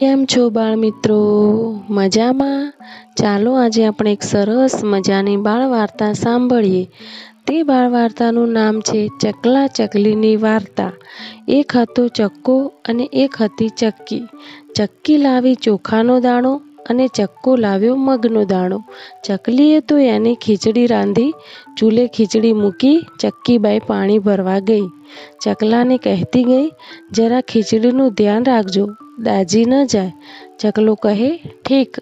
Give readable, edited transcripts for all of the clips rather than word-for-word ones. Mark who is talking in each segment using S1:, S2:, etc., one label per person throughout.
S1: કેમ છો બાળમિત્રો? મજામાં? ચાલો આજે આપણે એક સરસ મજાની બાળ વાર્તા સાંભળીએ. તે બાળ વાર્તાનું નામ છે ચકલા ચકલીની વાર્તા. એક હતો ચક્કો અને એક હતી ચક્કી. ચક્કી લાવી ચોખાનો દાણો અને ચક્કો લાવ્યો મગનો દાણો. ચકલીએ તો એની ખીચડી રાંધી. ચૂલે ખીચડી મૂકી ચક્કીબાઈ પાણી ભરવા ગઈ. ચકલાને કહેતી ગઈ, જરા ખીચડીનું ધ્યાન રાખજો, દાઝી ન જાય. ચકલો કહે, ઠીક.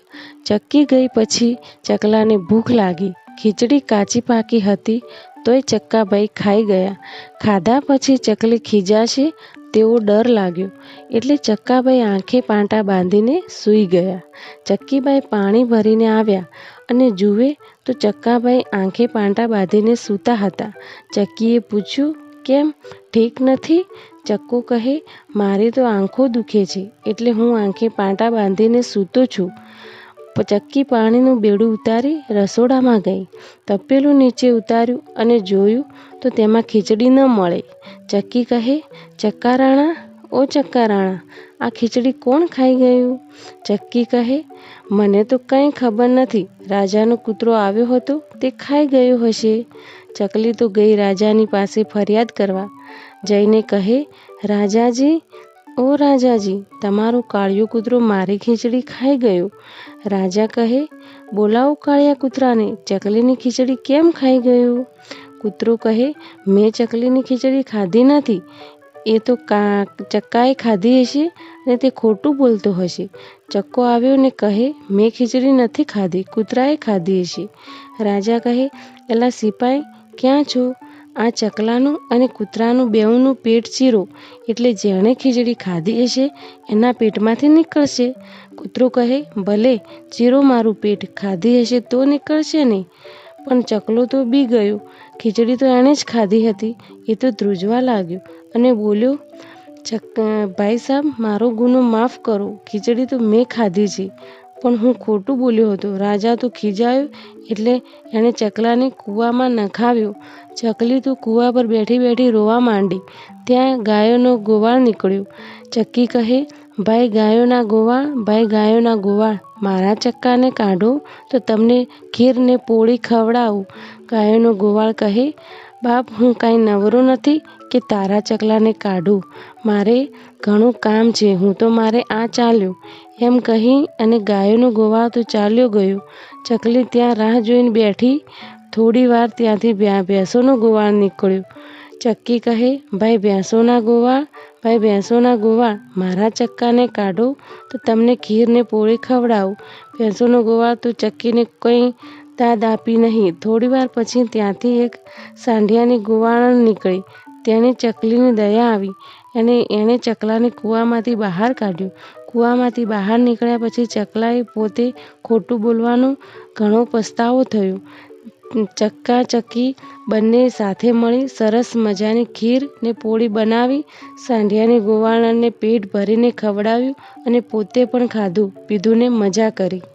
S1: ચક્કી ગઈ પછી ચકલાને ભૂખ લાગી. ખીચડી કાચી પાકી હતી તોય ચક્કાભાઈ ખાઈ ગયા. ખાધા પછી ચકલી ખીજાશે તેવો ડર લાગ્યો એટલે ચક્કાભાઈ આંખે પાંટા બાંધીને સૂઈ ગયા. ચક્કીબાઈ પાણી ભરીને આવ્યા અને જુએ તો ચક્કાભાઈ આંખે પાંટા બાંધીને સૂતા હતા. ચક્કીએ પૂછ્યું, કેમ, ઠીક નથી? ચક્કો કહે, મારી તો આંખો દુખે છે એટલે હું આંખે પાંટા બાંધીને સૂતો છું. ચક્કી પાણીનું બેડું ઉતારી રસોડામાં ગઈ. તપેલું નીચે ઉતાર્યું અને જોયું તો તેમાં ખીચડી ન મળે. ચક્કી કહે, ચક્કારાણા, ઓ ચક્કારાણા, આ ખીચડી કોણ ખાઈ ગયું? ચક્કી કહે, મને તો કંઈ ખબર નથી. રાજાનો કૂતરો આવ્યો હતો તે ખાઈ ગયો હશે. ચકલી તો ગઈ રાજાની પાસે ફરિયાદ કરવા. જઈને કહે, રાજાજી, ઓ રાજાજી, તમારો કાળિયો કૂતરો મારી ખીચડી ખાઈ ગયો. રાજા કહે, બોલાવો કાળિયા કૂતરાને, ચકલીની ખીચડી કેમ ખાઈ ગયું? કૂતરો કહે, મેં ચકલીની ખીચડી ખાધી નથી. એ તો ચક્કાએ ખાધી હશે અને તે ખોટું બોલતો હશે. ચક્કો આવ્યો ને કહે, મેં ખીચડી નથી ખાધી, કૂતરાએ ખાધી હશે. રાજા કહે, એલા સિપાઈ, ક્યાં છો? આ ચકલાનું અને કૂતરાનું બેઉનું પેટ ચીરો, એટલે જેણે ખીચડી ખાધી હશે એના પેટમાંથી નીકળશે. કૂતરો કહે, ભલે, ચીરો મારું પેટ, ખાધી હશે તો નીકળશે ને. પણ ચકલો તો બી ગયો. ખીચડી તો એણે જ ખાધી હતી. એ તો ધ્રુજવા લાગ્યો અને બોલ્યો, ભાઈ સાહેબ, મારો ગુનો માફ કરો. ખીચડી તો મેં ખાધી છે, પણ હું ખોટું બોલ્યો હતો. રાજા તો ખીજાયો એટલે એણે ચકલાને કૂવામાં નખાવ્યો. ચકલી તો કૂવા પર બેઠી બેઠી રોવા માંડી. ત્યાં ગાયોનો ગોવાળ નીકળ્યો. ચક્કી કહે, ભાઈ ગાયોના ગોવાળ, ભાઈ ગાયોના ગોવાળ, મારા ચક્કાને કાઢો તો તમને ખીર ને પોળી ખવડાવું. ગાયોનો ગોવાળ કહે, બાપ, હું કાંઈ નવરો નથી કે તારા ચકલાને કાઢું. મારે ઘણું કામ છે, હું તો મારે આ ચાલ્યો. એમ કહી અને ગાયોનો ગોવાળ તો ચાલ્યો ગયો. ચકલી ત્યાં રાહ જોઈને બેઠી. થોડી વાર ત્યાંથી ભેંસોનો ગોવાળ નીકળ્યો. ચક્કી કહે, ભાઈ ભેંસોના ગોવાળ, ભાઈ ભેંસોના ગોવાળ, મારા ચક્કાને કાઢો તો તમને ખીર ને પોળી ખવડાવું. ભેંસોનો ગોવાળ તો ચક્કીને કંઈ દાદ આપી નહીં. થોડી વાર પછી ત્યાંથી એક સાંઢિયાની ગોવાળણ નીકળી. તેને ચકલીની દયા આવી અને એણે ચકલાને કૂવામાંથી બહાર કાઢ્યો. કૂવામાંથી બહાર નીકળ્યા પછી ચકલાએ પોતે ખોટું બોલવાનો ઘણો પસ્તાવો થયો. ચક્કા ચક્કી બંને સાથે મળી સરસ મજાની ખીર ને પોળી બનાવી સાંઢિયાની ગોવાળણને પેટ ભરીને ખવડાવ્યું અને પોતે પણ ખાધું પીધું ને મજા કરી.